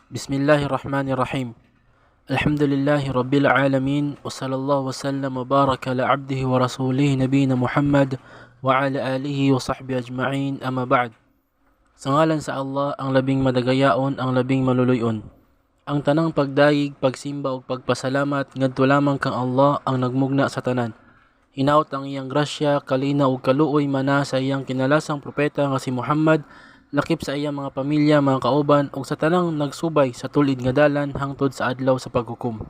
Bismillahirrahmanirrahim. Alhamdulillahi Rabbil Alamin. Wa sallallahu wa sallam wa baraka ala abdihi wa rasulihi nabina Muhammad wa ala alihi wa sahbihi ajma'in, amma ba'd. Sa ngalan sa Allah, ang labing madagayaon, ang labing maluluyon. Ang tanang pagdayig, pagsimba ug pagpasalamat ngadto lamang kang Allah ang nagmugna sa tanan. Hinaut ang iyang grasya, kalina ug kaluoy mana sa iyang kinalasang propeta nga si Muhammad, lakip sa iyang mga pamilya, mga kauban ug sa tanang nagsubay sa tulid nga dalan hangtod sa adlaw sa paghukom.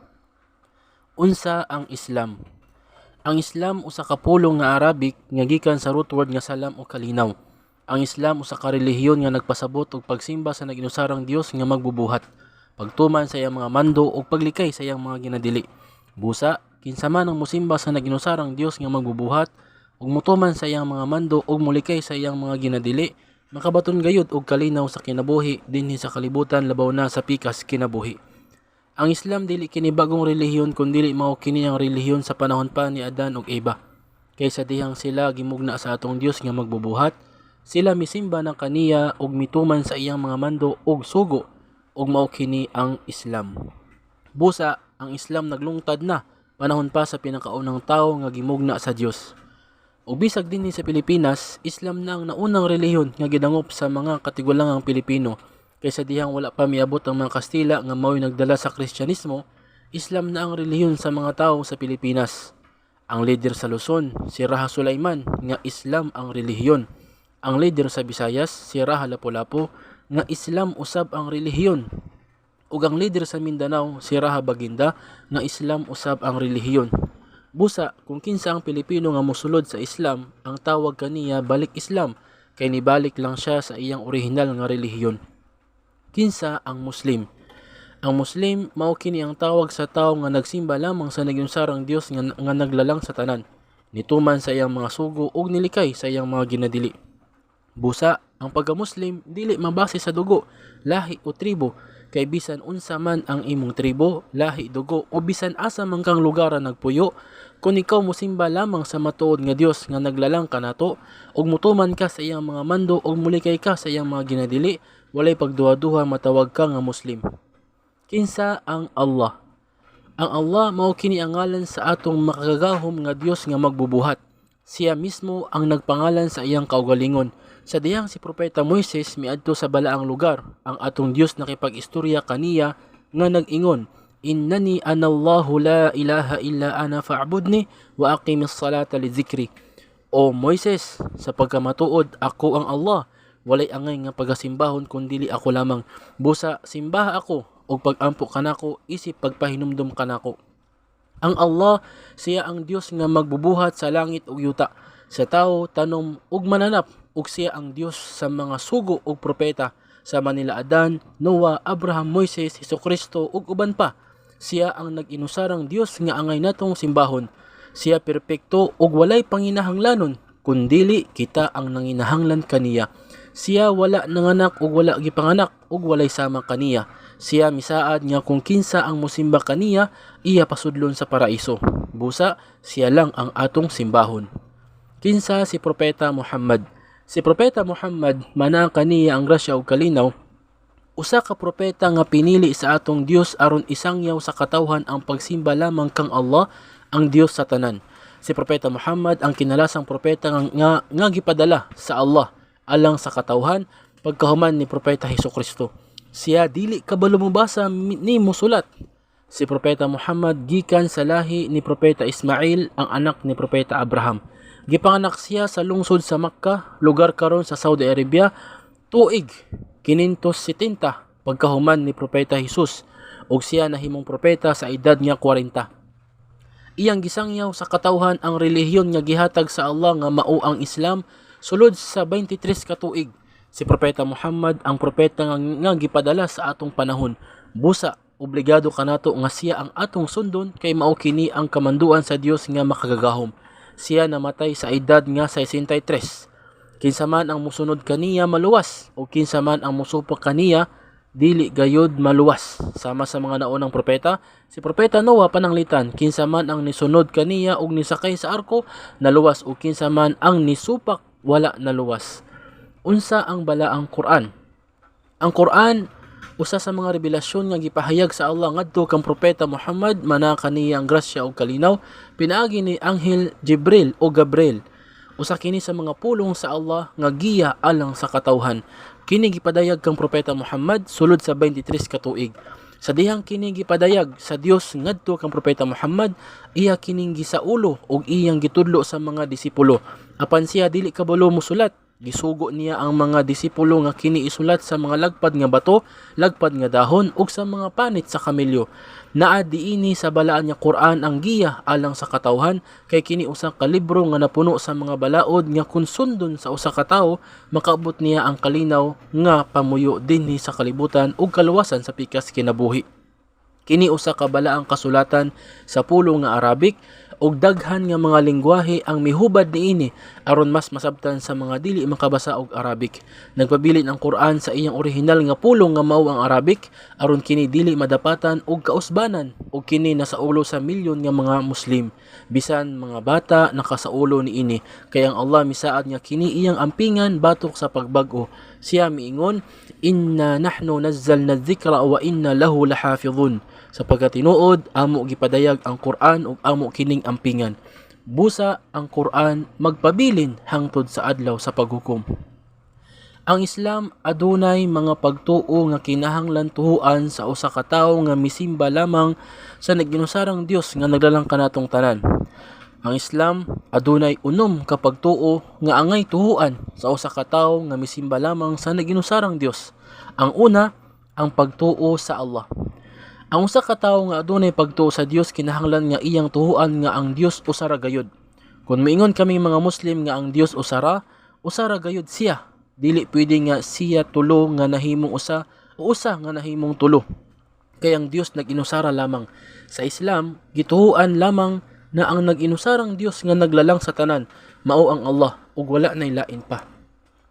Unsa ang Islam? Ang Islam usa ka pulong nga Arabic nga gikan sa root word nga salam o kalinaw. Ang Islam usa ka relihiyon nga nagpasabot og pagsimba sa naginusarang Dios nga magbubuhat, pagtuman sa iyang mga mando ug paglikay sa iyang mga ginadili. Busa, kinsa man ang mosimba sa naginusarang Dios nga magbubuhat ug motuman sa iyang mga mando ug molikay sa iyang mga ginadili, makabaton gayud og kalinaw sa kinabuhi dinhi sa kalibutan labaw na sa pikas kinabuhi. Ang Islam dili kini bagong relihiyon kundi mao kini ang relihiyon sa panahon pa ni Adan ug Eva. Kaysa dihang sila gimugna sa atong Dios nga magbubuhat, sila misimba ng kaniya ug mituman sa iyang mga mando ug sugo, ug mao kini ang Islam. Busa, ang Islam naglungtad na panahon pa sa pinakaunang tawo nga gimugna sa Dios. O bisag dinhi sa Pilipinas, Islam na ang naunang relihiyon nga gidangop sa mga katigulangang Pilipino. Kaysa dihang wala pa miabot ang mga Kastila nga mao'y nagdala sa Kristyanismo, Islam na ang relihiyon sa mga tao sa Pilipinas. Ang leader sa Luzon, si Raha Sulaiman, nga Islam ang relihiyon. Ang leader sa Visayas, si Raha Lapu-Lapu, nga Islam usab ang relihiyon. Ug ang leader sa Mindanao, si Raha Baginda, nga Islam usab ang relihiyon. Busa, kung kinsa ang Pilipino nga mosulod sa Islam, ang tawag kaniya balik Islam, kay nibalik lang siya sa iyang orihinal nga relihiyon. Kinsa ang Muslim? Ang Muslim mao kini ang tawag sa tawo nga nagsimba lamang sa naginusarang Dios nga naglalang sa tanan, nituman sa iyang mga sugo ug nilikay sa iyang mga ginadili. Busa, ang pagka-Muslim dili mabase sa dugo, lahi o tribo, kay bisan unsa man ang imong tribo, lahi, dugo o bisan asa man kang lugar nagpuyo, kung ikaw mosimba lamang sa matuod nga Dios nga naglalang kanato ug mutuman ka sa iyang mga mando ug mulikay ka sa iyang mga ginadili, walay pagduha-duha matawag ka nga Muslim. Kinsa ang Allah? Ang Allah mao kini ang ngalan sa atong makagagahom nga Dios nga magbubuhat. Siya mismo ang nagpangalan sa iyang kaugalingon. Sa diyang si Propeta Moises miadto sa balaang lugar, ang atong Dios nakipag-istorya kaniya nga nag-ingon, Innani anallahu la ilaha illa ana fa'budni wa aqimis salata li zikri. O Moises, sa pagkamatuod ako ang Allah, walay angay nga pagasimbahon kundili ako lamang. Busa simbaha ako o pagampo kanako isip pagpahinumdum kanako. Ang Allah, siya ang Dios nga magbubuhat sa langit ug yuta, sa tawo, tanom ug mananap, ug siya ang Dios sa mga sugo ug propeta, sa manila Adan, Noah, Abraham, Moises, Hesukristo ug uban pa. Siya ang nag-inusarang Dios nga angay natong simbahon. Siya perpekto ug walay panginahanglanon, kundili kita ang nanginahanglan kaniya. Siya wala nanganak ug wala gipanganak ug walay sama kaniya. Siya misaad nga kung kinsa ang mosimba kaniya, iya pasudlon sa paraiso. Busa, siya lang ang atong simbahon. Kinsa si Propeta Muhammad? Si Propeta Muhammad, mana kaniya ang grasya ug kalinaw, usa ka propeta nga pinili sa atong Dios aron isangyaw sa katawhan ang pagsimba lamang kang Allah, ang Dios sa tanan. Si Propeta Muhammad ang kinalasang propeta nga gipadala sa Allah alang sa katawhan pagkahuman ni Propeta Hesukristo. Siya dili kabalo mobasa ni musulat. Si Propeta Muhammad gikan sa lahi ni Propeta Ismail, ang anak ni Propeta Abraham. Gipanganak siya sa lungsod sa Makkah, lugar karon sa Saudi Arabia, tuig 570 pagkahuman ni Propeta Jesus, ug siya nahimong propeta sa edad nga 40. Iyang gisangyaw sa katawhan ang relihiyon nga gihatag sa Allah nga mao ang Islam sulod sa 23 ka tuig. Si Propeta Muhammad ang propeta nga gipadala sa atong panahon. Busa, obligado kanato nga siya ang atong sundon kay mao kini ang kamanduan sa Dios nga makagagahom. Siya namatay sa edad nga 63. Kinsa man ang musunod kaniya maluwas, o kinsa man ang musupak kaniya dili gayud maluwas. Sama sa mga naunang propeta, si Propeta Noah pananglitan, kinsa man ang nisunod kaniya ug nisakay sa arko naluwas, o kinsa man ang nisupak wala naluwas. Unsa ang balaang Quran? Ang Quran Usa sa mga revelasyon nga gipahayag sa Allah ngadto kang propeta Muhammad mana kaniya ang grasya ug kalinaw pinaagi ni Anghel Jibril o Gabriel. Usa kini sa mga pulong sa Allah nga giya alang sa katawhan. Kini gipadayag kang propeta Muhammad sulod sa 23 ka tuig. Sa dihang kini gipadayag sa Dios ngadto kang propeta Muhammad, iya kining gisaulo ug iyang gitudlo sa mga disipulo. Apan siya dili kabalo mosulat, gisugo niya ang mga disipulo nga kini isulat sa mga lagpad nga bato, lagpad nga dahon ug sa mga panit sa kamelyo. Naa diini sa balaan nga Quran ang giya alang sa katawhan kay kini usa ka libro nga napuno sa mga balaod nga kun sundon sa usa ka tawo makaabot niya ang kalinaw nga pamuyo dinhi sa kalibutan ug kaluwasan sa pikas kinabuhi. Kini usa ka balaang kasulatan sa pulo nga Arabic ug daghan nga mga lengguwahe ang mihubad niini aron mas masabtan sa mga dili makabasa og Arabic. Nagpabilin ang Quran sa iyang orihinal nga pulong nga mao ang Arabic aron kini dili madapatan og kausbanan ug kini nasaulo sa milyon nga mga Muslim. Bisan mga bata nakasaulo niini kay ang Allah misaad nga kini iyang ampingan batok sa pagbag-o. Siya miingon, "Inna nahnu nazzalna adh-dhikra wa inna lahu lahafizun." Sapagkat tinuod, amo gipadayag ang Quran ug amo kining ampingan. Busa ang Quran magpabilin hangtod sa adlaw sa paghukom. Ang Islam adunay mga pagtuo nga kinahanglan tuhuan sa usa ka tawo nga misimba lamang sa nagginusarang Dios nga naglalang kanatong tanan. Ang Islam adunay unom ka pagtuo nga angay tuhuan sa usa ka tawo nga misimba lamang sa nagginusarang Dios. Ang una, ang pagtuo sa Allah. Ang usa ka tawo nga adunay pagtuo sa Dios kinahanglan nga iyang tuhuan nga ang Dios usa ra gayud. Kung moingon kami mga Muslim nga ang Dios usara gayud siya. Dili pwede nga siya tulo nga nahimong usa o usa nga nahimong tulo. Kay ang Dios nag-inusara lamang. Sa Islam, gituhuan lamang na ang nag-inusarang Dios nga naglalang sa tanan mao ang Allah ug wala nay lain pa.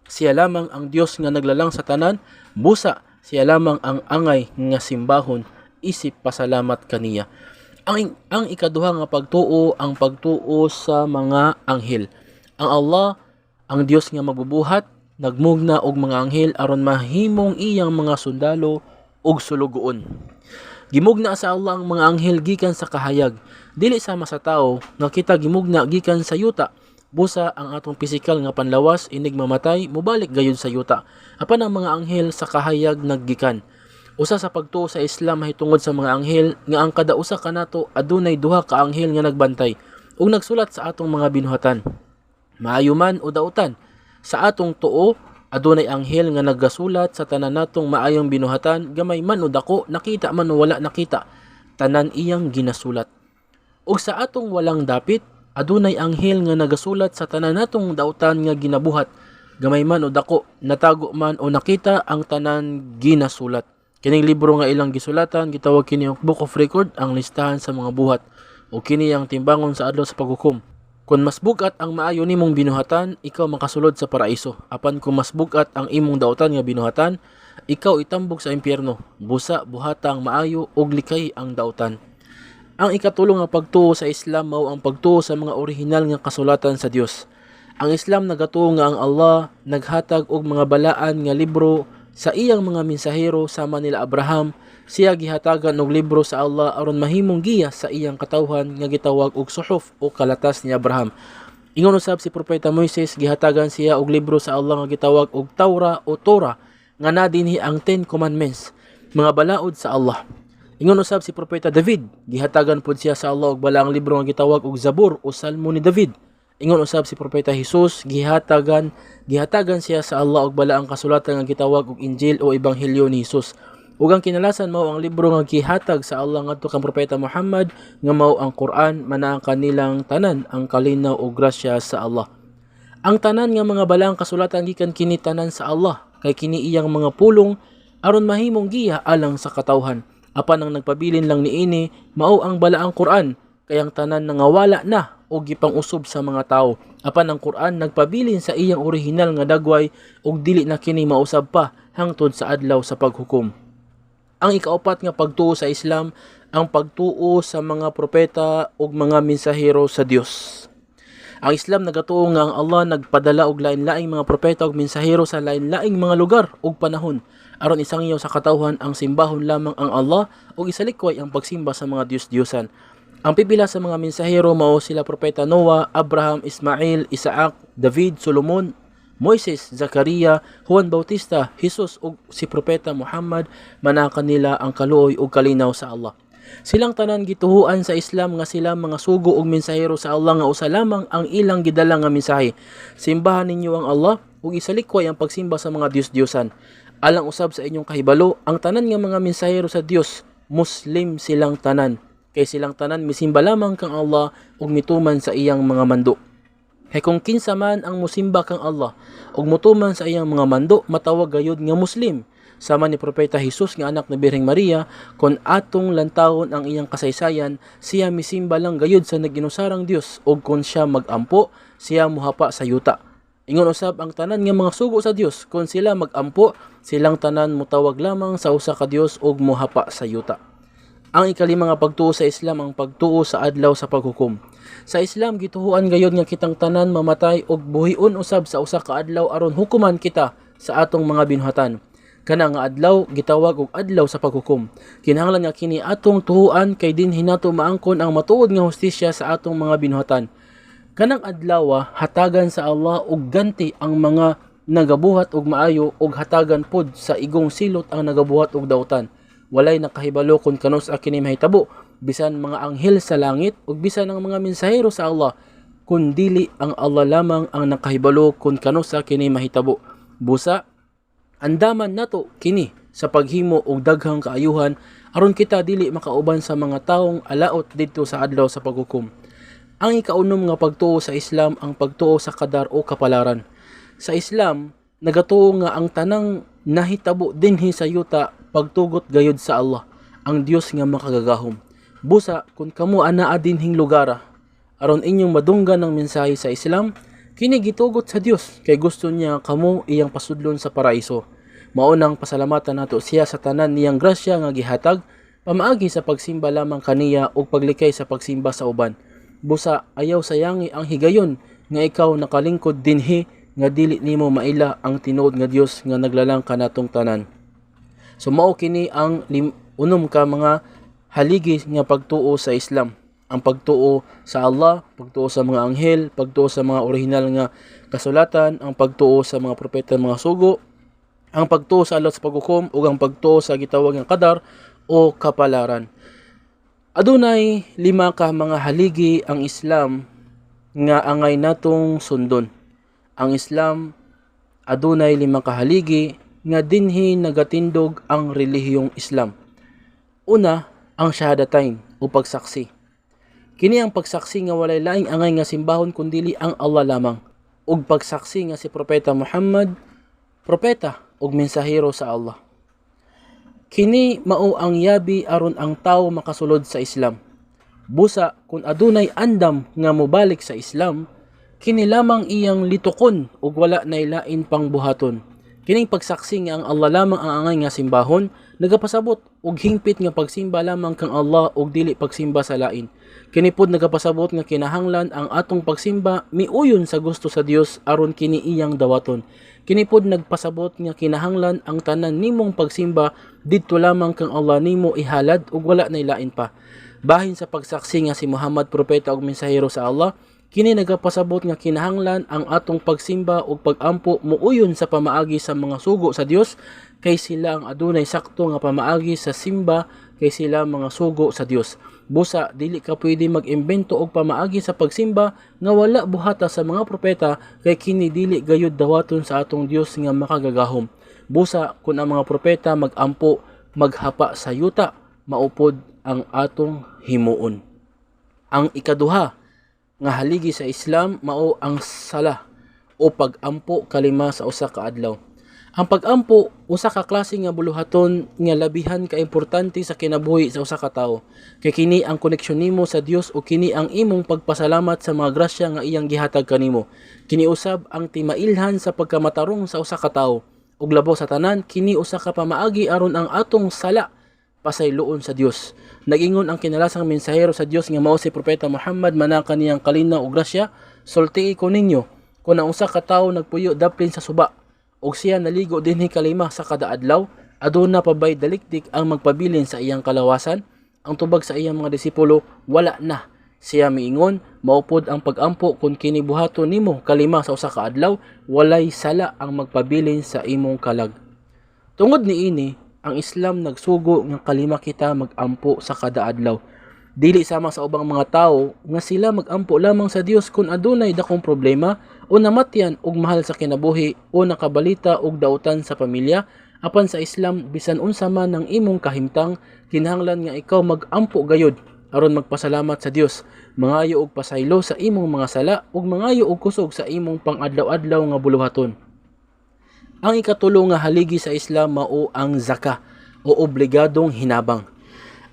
Siya lamang ang Dios nga naglalang sa tanan, busa siya lamang ang angay nga simbahon isip pasalamat kaniya. Ang ikaduha nga pagtuo ang pagtuo sa mga anghel. Ang Allah ang Dios nga magbubuhat, nagmugna og mga anghel aron mahimong iyang mga sundalo ug sulugoon. Gimugna sa Allah ang mga anghel gikan sa kahayag, dili sama sa tawo nga kita gimugna gikan sa yuta. Busa ang atong pisikal nga panlawas inig mamatay mobalik gayud sa yuta. Apan ang mga anghel sa kahayag naggikan. Usa sa pagtuo sa Islam mahitungod sa mga anghel nga ang kada usa kanato adunay duha ka anghel nga nagbantay ug nagsulat sa atong mga binuhatan. Maayo man o dautan, sa atong tuo adunay anghel nga nagasulat sa tanan natong maayong binuhatan, gamay man o dako, nakita man o wala nakita, tanan iyang ginasulat. Ug sa atong walang dapit, adunay anghel nga nagasulat sa tanan natong dautan nga ginabuhat, gamay man o dako, natago man o nakita, ang tanan ginasulat. Kining libro nga ilang gisulatan gitawag kini og Book of Record, ang listahan sa mga buhat, o kini ang timbangon sa adlaw sa paghukom. Kung mas bugat ang maayo nimong binuhatan, ikaw makasulod sa paraiso. Apan kung mas bugat ang imong dautan nga binuhatan, ikaw itambog sa impyerno. Busa buhatang maayo ug likay ang dautan. Ang ikatulo nga pagtuo sa Islam mao ang pagtuo sa mga orihinal nga kasulatan sa Dios. Ang Islam nagatuo nga ang Allah naghatag og mga balaan nga libro sa iyang mga mensahero sama nila Abraham. Siya gihatagan og libro sa Allah aron mahimong giya sa iyang katawhan nga gitawag og suhuf o kalatas ni Abraham. Ingon usab si propeta Moises, gihatagan siya og libro sa Allah nga gitawag og Taura o Torah nga na dinhi ang 10 Commandments, mga balaod sa Allah. Ingon usab si propeta David, gihatagan pud siya sa Allah og balaang libro nga gitawag og Zabur o Salmo ni David. Ingon usab si propeta Jesus, gihatagan siya sa Allah og balaang kasulatan nga gitawag og Injil o Ebanghelyo ni Jesus. Ug ang kinalasan mao ang libro nga gihatag sa Allah ngadto kang propeta Muhammad nga mao ang Quran, mana kanilang tanan ang kalinaw ug grasya sa Allah. Ang tanan nga mga balaang kasulatan gikan kini tanan sa Allah, kay kini iyang mga pulong aron mahimong giya alang sa katawhan. Apan ang nagpabilin lang niini mao ang balaang Quran, kay ang tanan nangawala na o gipang-usob sa mga tao. Apan ang Quran nagpabilin sa iyang orihinal nga dagway ug dili na kini mausab pa hangtod sa adlaw sa paghukom. Ang ikaapat nga pagtuo sa Islam ang pagtuo sa mga propeta ug mga mensahero sa Dios. Ang Islam nagatuo nga ang Allah nagpadala og lain-laing mga propeta ug mensahero sa lain-laing mga lugar ug panahon. aron isangyaw sa katawhan ang simbahon lamang ang Allah ug isalikway ang pagsimba sa mga Dios-Diyosan. Ang pipila sa mga mensahero mao sila propeta Noah, Abraham, Ismail, Isaac, David, Solomon, Moises, Zakaria, Juan Bautista, Jesus ug si propeta Muhammad, manakan nila ang kaluoy ug kalinaw sa Allah. Silang tanan gituhuan sa Islam nga sila mga sugo ug mensahero sa Allah nga usa lamang ang ilang gidala nga mensahe. Simbahan ninyo ang Allah ug isalikway ang pagsimba sa mga Dios-Diyosan. Alang usab sa inyong kahibalo, ang tanan nga mga mensahero sa Dios, Muslim silang tanan. Kay silang tanan misimba lamang kang Allah ug mituman sa iyang mga mando. Kay kung kinsa man ang musimba kang Allah ug mutuman sa iyang mga mando, matawag gayud nga Muslim. Sama ni propeta Jesus nga anak ni Birheng Maria, kon atong lantawon ang iyang kasaysayan, siya misimba lang gayud sa naginusarang Dios ug kon siya magampo, siya muhapa sa yuta. Ingon usab ang tanan nga mga sugo sa Dios, kon sila magampo, silang tanan mutawag lamang sa usa ka Dios ug muhapa sa yuta. Ang ikalima nga pagtuo sa Islam ang pagtuo sa adlaw sa paghukom. Sa Islam gituhuan gayud nga kitang tanan mamatay ug buhion usab sa usa ka adlaw aron hukuman kita sa atong mga binuhatan. Kana nga adlaw gitawag og adlaw sa paghukom. Kinahanglan nga kini atong tuhuan kay dinhi nato maangkon ang matuod nga hustisya sa atong mga binuhatan. Kanang adlaw hatagan sa Allah og ganti ang mga nagabuhat og maayo ug hatagan pod sa igong silot ang nagabuhat og dautan. Walay nakahibalo kung kanus kini mahitabo, bisan mga anghel sa langit ug bisan ang mga mensahero sa Allah, kun dili ang Allah lamang ang nakahibalo kung kanus kini mahitabo. Busa andaman nato kini sa paghimo og daghang kaayuhan aron kita dili makauban sa mga taong alaot didto sa adlaw sa paghukom. Ang ikaunom nga pagtuo sa Islam ang pagtuo sa qadar o kapalaran. Sa Islam nagatuo nga ang tanang nahitabo dinhi sa yuta pagtugot gayud sa Allah, ang Dios nga makagagahom. Busa kung kamo anaa dinhing lugara aron inyong madunggan ng mensahe sa Islam, kini gitugot sa Dios kay gusto niya kamo iyang pasudlon sa paraiso. Maunang pasalamatan nato siya sa tanan niyang grasya nga gihatag pamaagi sa pagsimba lamang kaniya ug paglikay sa pagsimba sa uban. Busa ayaw sayangi ang higayon nga ikaw nakalingkod dinhi nga dili nimo maila ang tinuod nga Dios nga naglalang kanatong tanan. So mao kini ang unom ka mga haligi nga pagtuo sa Islam. Ang pagtuo sa Allah, pagtuo sa mga anghel, pagtuo sa mga orihinal nga kasulatan, ang pagtuo sa mga propeta mga sugo, ang pagtuo sa Allah sa paghukom ug ang pagtuo sa gitawag nga qadar o kapalaran. Adunay 5 ka mga haligi ang Islam nga angay natong sundon. Ang Islam adunay 5 ka haligi nga dinhi nagatindog ang relihiyong Islam. Una, ang shahadatain o pagsaksi. Kini ang pagsaksi nga walay laing angay nga simbahon kundili ang Allah lamang, ug pagsaksi nga si propeta Muhammad propeta ug mensahero sa Allah. Kini mao ang yabi aron ang tawo makasulod sa Islam. Busa kung adunay andam nga mobalik sa Islam, kini lamang iyang litukon ug wala nay lain pang buhaton. Kining pagsaksi nga ang Allah lamang ang angay nga simbahon, nagapasabot og hingpit nga pagsimba lamang kang Allah ug dili pagsimba sa lain. Kini pod nagapasabot nga kinahanglan ang atong pagsimba miuyon sa gusto sa Dios aron kini iyang dawaton. Kini pod nagpasabot nga kinahanglan ang tanan nimong pagsimba didto lamang kang Allah nimo ihalad ug wala nay lain pa. Bahin sa pagsaksi nga si Muhammad propeta ug mensahero sa Allah, kini nagapasabot nga kinahanglan ang atong pagsimba ug pagampo muuyon sa pamaagi sa mga sugo sa Dios kay sila ang adunay sakto nga pamaagi sa simba kay sila mga sugo sa Dios. Busa dili ka pwede mag-imbento og pamaagi sa pagsimba nga wala buhata sa mga propeta kay kini dili gayud dawaton sa atong Dios nga makagagahom. Busa kun ang mga propeta magampo maghapa sa yuta, maupod ang atong himuon. Ang ikaduha nga haligi sa Islam mao ang sala o pagampo kalima sa usa ka adlaw. Ang pagampo usa ka klase nga buluhaton nga labihan ka importante sa kinabuhi sa usa ka tawo. Kay kini ang koneksyon nimo sa Dios o kini ang imong pagpasalamat sa mga grasya nga iyang gihatag kanimo. Kini usab ang timailhan sa pagkamatarong sa usa ka tawo. Ug labaw sa tanan kini usa ka pamaagi aron ang atong sala pasayloon sa Dios. Nagingon ang kinalasang mensahero sa Dios nga mao si propeta Muhammad manaka niyang kalinaw ug grasya, sultii ko ninyo kung ang usa ka tawo nagpuyo daplin sa suba ug siya naligo dinhi kalima sa kada adlaw, Aduna pa ba'y dalikdik ang magpabilin sa iyang kalawasan? Ang tubag sa iyang mga disipulo, wala na. Siya miingon, maupod ang pagampo kung kini buhaton nimo kalima sa usa ka adlaw, walay sala ang magpabilin sa imong kalag. Tungod niini, ang Islam nagsugo nga kalima kita magampo sa kada adlaw. Dili sama sa ubang mga tao nga sila magampo lamang sa Dios kung adunay dakong problema o namatyan og mahal sa kinabuhi o nakabalita og dautan sa pamilya. Apan sa Islam, bisan unsa man ang imong kahimtang, kinahanglan nga ikaw magampo gayud aron magpasalamat sa Dios, mangayo og pasaylo sa imong mga sala ug mangayo og kusog sa imong pang-adlaw-adlaw nga buluhaton. Ang ikatulo nga haligi sa Islam mao ang zakah o obligadong hinabang.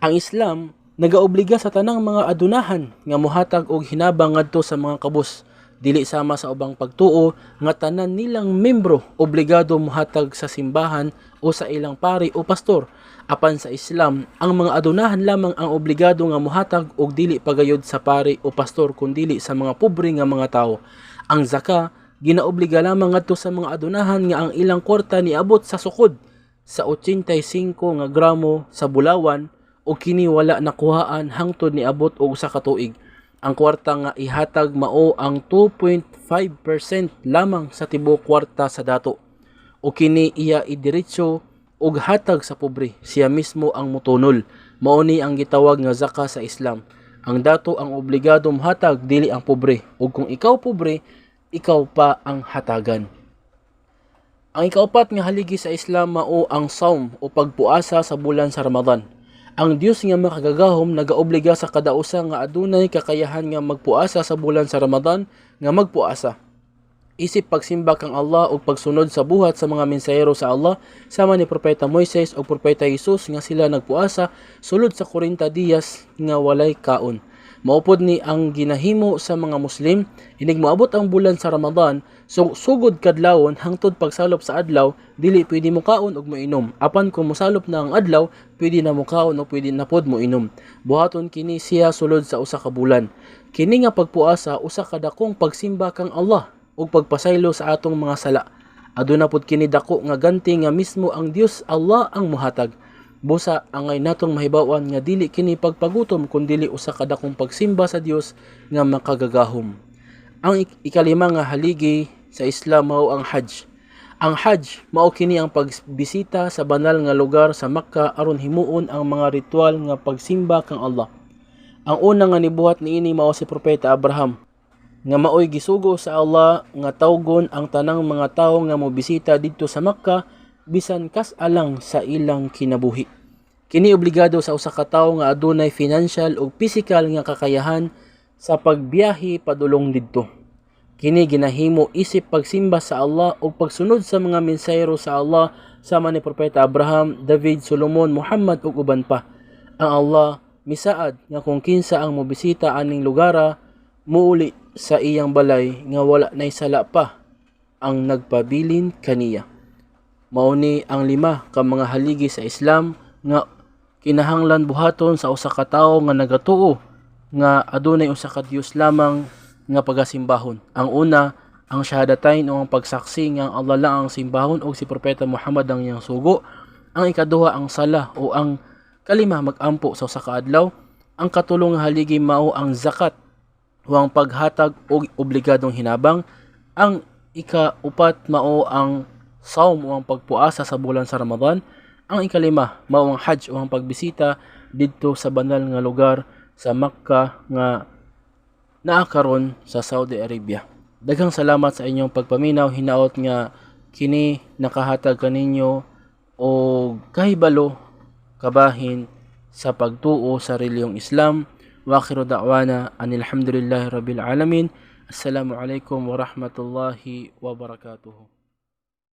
Ang Islam nagaobliga sa tanang mga adunahan nga mohatag og hinabang ngadto sa mga kabus. Dili sama sa ubang pagtuo nga tanan nilang membro obligado mohatag sa simbahan o sa ilang pari o pastor. Apan sa Islam, ang mga adunahan lamang ang obligado nga mohatag og dili pagayod sa pari o pastor kundi sa mga pobre nga mga tawo. Ang zakah ginaobliga lamang ngadto sa mga adunahan nga ang ilang kwarta niabot sa sukod sa 85 nga gramo sa bulawan o kini wala nakuhaan hangtod niabot og usa ka tuig. Ang kwarta nga ihatag mao ang 2.5% lamang sa tibuok kwarta sa dato. O kini iya idiretso og hatag sa pobre, siya mismo ang mutunol. Mao ni ang gitawag nga zakah sa Islam. Ang dato ang obligado mohatag, dili ang pobre. Ug kung ikaw pobre, ikaw pa ang hatagan. Ang ikaapat nga haligi sa Islam mao ang saum o pagpuasa sa bulan sa Ramadan. Ang Dios nga makagagahom nagaobliga sa kada usa nga adunay kakayahan nga magpuasa sa bulan sa Ramadan nga magpuasa. Isip pagsimba kang Allah ug pagsunod sa buhat sa mga mensahero sa Allah sama ni Propeta Moises o Propeta Jesus nga sila nagpuasa sulod sa 40 diyas nga walay kaon. Maupod ni ang ginahimo sa mga Muslim, inig moabot ang bulan sa Ramadan, so sugod kadlawon hangtod pagsalop sa adlaw, dili pwede mo kaon ug moinom. Apan kung mosalop na ang adlaw, pwede na mo kaon o pwede na pod moinom. Buhaton kini siya sulod sa usa ka bulan. Kini nga pagpuasa usa ka dakong pagsimba kang Allah ug pagpasaylo sa atong mga sala. Aduna pod kini dako nga ganti nga mismo ang Dios Allah ang mohatag. Busa angay natong mahibawan nga dili kini pagpagutom kundi usa ka dakong pagsimba sa Dios nga makagagahom. Ang ikalima nga haligi sa Islam mao ang Hajj. Ang Hajj mao kini ang pagbisita sa banal nga lugar sa Makkah aron himuon ang mga ritual nga pagsimba kang Allah. Ang una nga nibuhat niini mao si Propeta Abraham nga maoy gisugo sa Allah nga tawgon ang tanang mga tawo nga mobisita didto sa Makkah bisan kas alang sa ilang kinabuhi. Kini obligado sa usa ka tawo nga adunay financial ug physical nga kakayahan sa pagbiyahe padulong didto. Kini ginahimo isip pagsimba sa Allah ug pagsunod sa mga mensahero sa Allah sama ni Propeta Abraham, David, Solomon, Muhammad ug uban pa. Ang Allah misaad nga kung kinsa ang mobisita aning lugara muuli sa iyang balay nga wala nay sala pa ang nagpabilin kaniya. Mao ni ang 5 ka mga haligi sa Islam nga kinahanglan buhaton sa usa ka tawo nga nagatuo nga adunay usa ka Dios lamang nga pagasimbahon. Ang una, ang syahadatain o ang pagsaksi nga ang Allah lang ang simbahon o si Propeta Muhammad ang iyang sugo. Ang ikaduha, ang sala o ang kalima magampo sa usa ka adlaw. Ang katulong nga haligi mao ang zakat o ang paghatag og obligadong hinabang. Ang ikaupat mao ang saum o ang pagpuasa sa bulan sa Ramadan. Ang ikalima mao ang Hajj o ang pagbisita didto sa banal nga lugar sa Makkah nga naa karon sa Saudi Arabia. Daghang salamat sa inyong pagpaminaw. Hinaot nga kini nakahatag kaninyo o kahibalo kabahin sa pagtuo sa reliyong Islam. Wa akhiru da'wana anil hamdulillahi rabbil alamin. Assalamu alaikum warahmatullahi wabarakatuh.